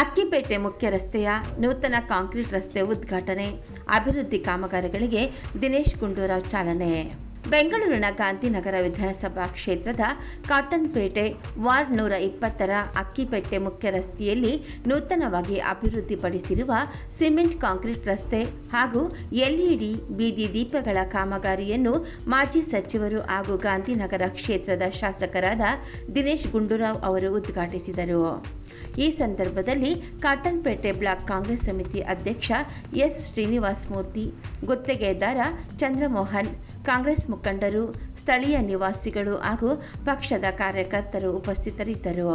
ಅಕ್ಕಿಪೇಟೆ ಮುಖ್ಯ ರಸ್ತೆಯ ನೂತನ ಕಾಂಕ್ರೀಟ್ ರಸ್ತೆ ಉದ್ಘಾಟನೆ, ಅಭಿವೃದ್ಧಿ ಕಾಮಗಾರಿಗಳಿಗೆ ದಿನೇಶ್ ಗುಂಡೂರಾವ್ ಚಾಲನೆ. ಬೆಂಗಳೂರಿನ ಗಾಂಧಿನಗರ ವಿಧಾನಸಭಾ ಕ್ಷೇತ್ರದ ಕಾಟನ್ಪೇಟೆ ವಾರ್ಡ್ 120ರ ಅಕ್ಕಿಪೇಟೆ ಮುಖ್ಯ ರಸ್ತೆಯಲ್ಲಿ ನೂತನವಾಗಿ ಅಭಿವೃದ್ಧಿಪಡಿಸಿರುವ ಸಿಮೆಂಟ್ ಕಾಂಕ್ರೀಟ್ ರಸ್ತೆ ಹಾಗೂ ಎಲ್ಇಡಿ ಬೀದಿ ದೀಪಗಳ ಕಾಮಗಾರಿಯನ್ನು ಮಾಜಿ ಸಚಿವರು ಹಾಗೂ ಗಾಂಧಿನಗರ ಕ್ಷೇತ್ರದ ಶಾಸಕರಾದ ದಿನೇಶ್ ಗುಂಡೂರಾವ್ ಅವರು ಉದ್ಘಾಟಿಸಿದರು. ಈ ಸಂದರ್ಭದಲ್ಲಿ ಕಾಟನ್ಪೇಟೆ ಬ್ಲಾಕ್ ಕಾಂಗ್ರೆಸ್ ಸಮಿತಿ ಅಧ್ಯಕ್ಷ ಎಸ್ ಶ್ರೀನಿವಾಸ್ ಮೂರ್ತಿ, ಗುತ್ತಿಗೆದಾರ ಚಂದ್ರಮೋಹನ್, ಕಾಂಗ್ರೆಸ್ ಮುಖಂಡರು, ಸ್ಥಳೀಯ ನಿವಾಸಿಗಳು ಹಾಗೂ ಪಕ್ಷದ ಕಾರ್ಯಕರ್ತರು ಉಪಸ್ಥಿತರಿದ್ದರು.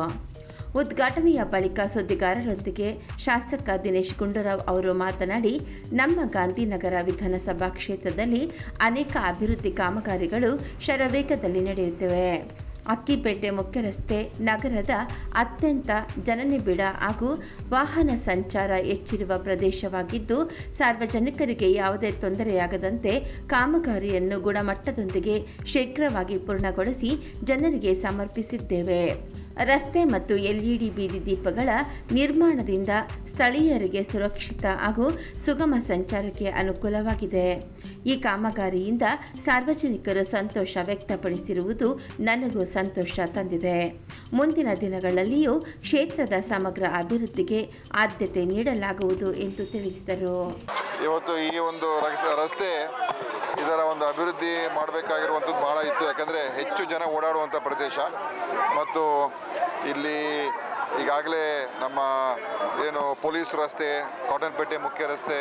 ಉದ್ಘಾಟನೆಯ ಬಳಿಕ ಸುದ್ದಿಗಾರರೊಂದಿಗೆ ಶಾಸಕ ದಿನೇಶ್ ಗುಂಡೂರಾವ್ ಅವರು ಮಾತನಾಡಿ, ನಮ್ಮ ಗಾಂಧಿನಗರ ವಿಧಾನಸಭಾ ಕ್ಷೇತ್ರದಲ್ಲಿ ಅನೇಕ ಅಭಿವೃದ್ಧಿ ಕಾಮಗಾರಿಗಳು ಶರವೇಗದಲ್ಲಿ ನಡೆಯುತ್ತಿವೆ. ಅಕ್ಕಿಪೇಟೆ ಮುಖ್ಯ ರಸ್ತೆ ನಗರದ ಅತ್ಯಂತ ಜನನಿಬಿಡ ಹಾಗೂ ವಾಹನ ಸಂಚಾರ ಹೆಚ್ಚಿರುವ ಪ್ರದೇಶವಾಗಿದ್ದು, ಸಾರ್ವಜನಿಕರಿಗೆ ಯಾವುದೇ ತೊಂದರೆಯಾಗದಂತೆ ಕಾಮಗಾರಿಯನ್ನು ಗುಣಮಟ್ಟದೊಂದಿಗೆ ಶೀಘ್ರವಾಗಿ ಪೂರ್ಣಗೊಳಿಸಿ ಜನರಿಗೆ ಸಮರ್ಪಿಸಿದ್ದೇವೆ. ರಸ್ತೆ ಮತ್ತು ಎಲ್ಇಡಿ ಬೀದಿ ದೀಪಗಳ ನಿರ್ಮಾಣದಿಂದ ಸ್ಥಳೀಯರಿಗೆ ಸುರಕ್ಷಿತ ಹಾಗೂ ಸುಗಮ ಸಂಚಾರಕ್ಕೆ ಅನುಕೂಲವಾಗಿದೆ. ಈ ಕಾಮಗಾರಿಯಿಂದ ಸಾರ್ವಜನಿಕರು ಸಂತೋಷ ವ್ಯಕ್ತಪಡಿಸಿರುವುದು ನನಗೂ ಸಂತೋಷ ತಂದಿದೆ. ಮುಂದಿನ ದಿನಗಳಲ್ಲಿಯೂ ಕ್ಷೇತ್ರದ ಸಮಗ್ರ ಅಭಿವೃದ್ಧಿಗೆ ಆದ್ಯತೆ ನೀಡಲಾಗುವುದು ಎಂದು ತಿಳಿಸಿದರು. ಇವತ್ತು ಈ ಒಂದು ರಸ್ತೆ ಇದರ ಒಂದು ಅಭಿವೃದ್ಧಿ ಮಾಡಬೇಕಾಗಿರುವಂಥದ್ದು ಬಹಳ ಇತ್ತು. ಯಾಕಂದರೆ ಹೆಚ್ಚು ಜನ ಓಡಾಡುವಂಥ ಪ್ರದೇಶ ಮತ್ತು ಇಲ್ಲಿ ಈಗಾಗಲೇ ನಮ್ಮ ಏನು ಪೊಲೀಸ್ ರಸ್ತೆ, ಕಾಟನ್ಪೇಟೆ ಮುಖ್ಯ ರಸ್ತೆ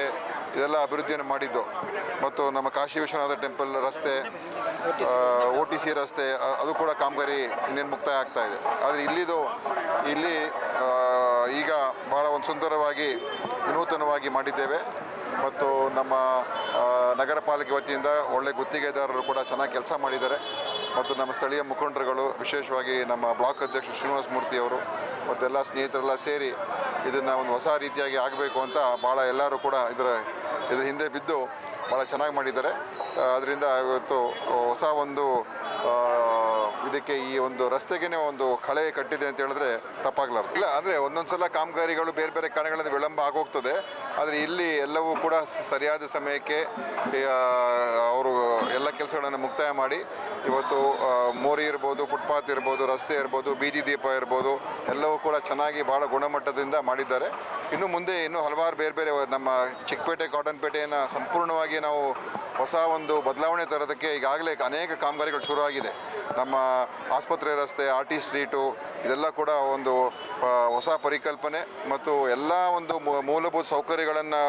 ಇದೆಲ್ಲ ಅಭಿವೃದ್ಧಿಯನ್ನು ಮಾಡಿದ್ದು ಮತ್ತು ನಮ್ಮ ಕಾಶಿ ವಿಶ್ವನಾಥ ಟೆಂಪಲ್ ರಸ್ತೆ, OTC ರಸ್ತೆ ಅದು ಕೂಡ ಕಾಮಗಾರಿ ಇನ್ನೇನು ಮುಕ್ತಾಯ ಆಗ್ತಾ ಇದೆ. ಆದರೆ ಇಲ್ಲಿ ಈಗ ಬಹಳ ಒಂದು ಸುಂದರವಾಗಿ ವಿನೂತನವಾಗಿ ಮಾಡಿದ್ದೇವೆ ಮತ್ತು ನಮ್ಮ ನಗರ ಪಾಲಿಕೆ ವತಿಯಿಂದ ಒಳ್ಳೆ ಗುತ್ತಿಗೆದಾರರು ಕೂಡ ಚೆನ್ನಾಗಿ ಕೆಲಸ ಮಾಡಿದ್ದಾರೆ ಮತ್ತು ನಮ್ಮ ಸ್ಥಳೀಯ ಮುಖಂಡರುಗಳು, ವಿಶೇಷವಾಗಿ ನಮ್ಮ ಬ್ಲಾಕ್ ಅಧ್ಯಕ್ಷ ಶ್ರೀನಿವಾಸ ಮೂರ್ತಿ ಅವರು ಮತ್ತು ಎಲ್ಲ ಸ್ನೇಹಿತರೆಲ್ಲ ಸೇರಿ ಇದನ್ನು ಒಂದು ಹೊಸ ರೀತಿಯಾಗಿ ಆಗಬೇಕು ಅಂತ ಭಾಳ ಎಲ್ಲರೂ ಕೂಡ ಇದ್ರ ಹಿಂದೆ ಬಿದ್ದು ಭಾಳ ಚೆನ್ನಾಗಿ ಮಾಡಿದ್ದಾರೆ. ಅದರಿಂದ ಇವತ್ತು ಹೊಸ ಒಂದು ಇದಕ್ಕೆ ಈ ಒಂದು ರಸ್ತೆಗೇ ಒಂದು ಕಳೆ ಕಟ್ಟಿದೆ ಅಂತ ಹೇಳಿದ್ರೆ ತಪ್ಪಾಗಲಾರ್ದು. ಇಲ್ಲ ಅಂದರೆ ಒಂದೊಂದು ಸಲ ಕಾಮಗಾರಿಗಳು ಬೇರೆ ಬೇರೆ ಕಾರಣಗಳಿಂದ ವಿಳಂಬ ಆಗೋಗ್ತದೆ. ಆದರೆ ಇಲ್ಲಿ ಎಲ್ಲವೂ ಕೂಡ ಸರಿಯಾದ ಸಮಯಕ್ಕೆ ಅವರು ಎಲ್ಲ ಕೆಲಸಗಳನ್ನು ಮುಕ್ತಾಯ ಮಾಡಿ ಇವತ್ತು ಮೋರಿ ಇರ್ಬೋದು, ಫುಟ್ಪಾತ್ ಇರ್ಬೋದು, ರಸ್ತೆ ಇರ್ಬೋದು, ಬೀದಿ ದೀಪ ಇರ್ಬೋದು, ಎಲ್ಲವೂ ಕೂಡ ಚೆನ್ನಾಗಿ ಭಾಳ ಗುಣಮಟ್ಟದಿಂದ ಮಾಡಿದ್ದಾರೆ. ಇನ್ನು ಮುಂದೆ ಇನ್ನೂ ಹಲವಾರು ಬೇರೆ ಬೇರೆ ನಮ್ಮ ಚಿಕ್ಕಪೇಟೆ, ಕಾಟನ್ಪೇಟೆಯನ್ನು ಸಂಪೂರ್ಣವಾಗಿ ನಾವು ಹೊಸ ಒಂದು ಬದಲಾವಣೆ ತರೋದಕ್ಕೆ ಈಗಾಗಲೇ ಅನೇಕ ಕಾಮಗಾರಿಗಳು ಶುರುವಾಗಿದೆ. ನಮ್ಮ ಆಸ್ಪತ್ರೆ ರಸ್ತೆ, RT ಸ್ಟ್ರೀಟು ಇದೆಲ್ಲ ಕೂಡ ಒಂದು ಹೊಸ ಪರಿಕಲ್ಪನೆ ಮತ್ತು ಎಲ್ಲ ಒಂದು ಮೂಲಭೂತ ಸೌಕರ್ಯಗಳನ್ನು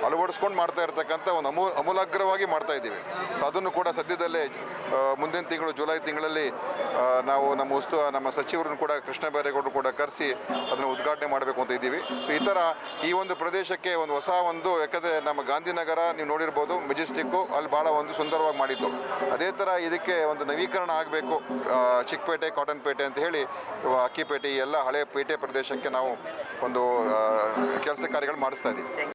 ಅಳವಡಿಸ್ಕೊಂಡು ಮಾಡ್ತಾ ಇರ್ತಕ್ಕಂಥ ಒಂದು ಅಮೂಲಾಗ್ರವಾಗಿ ಮಾಡ್ತಾ ಇದ್ದೀವಿ. ಸೊ ಅದನ್ನು ಕೂಡ ಸದ್ಯದಲ್ಲೇ ಮುಂದಿನ ತಿಂಗಳು ಜುಲೈ ತಿಂಗಳಲ್ಲಿ ನಾವು ನಮ್ಮ ಸಚಿವರನ್ನು ಕೂಡ ಕೃಷ್ಣ ಬೈರೇಗೌಡರು ಕೂಡ ಕರೆಸಿ ಅದನ್ನು ಉದ್ಘಾಟನೆ ಮಾಡಬೇಕು ಅಂತ ಇದ್ದೀವಿ. ಸೊ ಈ ಥರ ಈ ಒಂದು ಪ್ರದೇಶಕ್ಕೆ ಒಂದು ಹೊಸ ಒಂದು, ಯಾಕಂದರೆ ನಮ್ಮ ಗಾಂಧಿನಗರ ನೀವು ನೋಡಿರ್ಬೋದು, ಮೆಜೆಸ್ಟಿಕ್ಕು ಅಲ್ಲಿ ಭಾಳ ಒಂದು ಸುಂದರವಾಗಿ ಮಾಡಿದ್ದು. ಅದೇ ಥರ ಇದಕ್ಕೆ ಒಂದು ನವೀಕರಣ ಆಗಬೇಕು ಚಿಕ್ಕಪೇಟೆ, ಕಾಟನ್ಪೇಟೆ ಅಂತ ಹೇಳಿ ಅಕ್ಕಿಪೇಟೆ ಈ ಎಲ್ಲ ಹಳೆ ಪೇಟೆ ಪ್ರದೇಶಕ್ಕೆ ನಾವು ಒಂದು ಕೆಲಸ ಕಾರ್ಯಗಳು ಮಾಡಿಸ್ತಾ ಇದ್ದೀವಿ.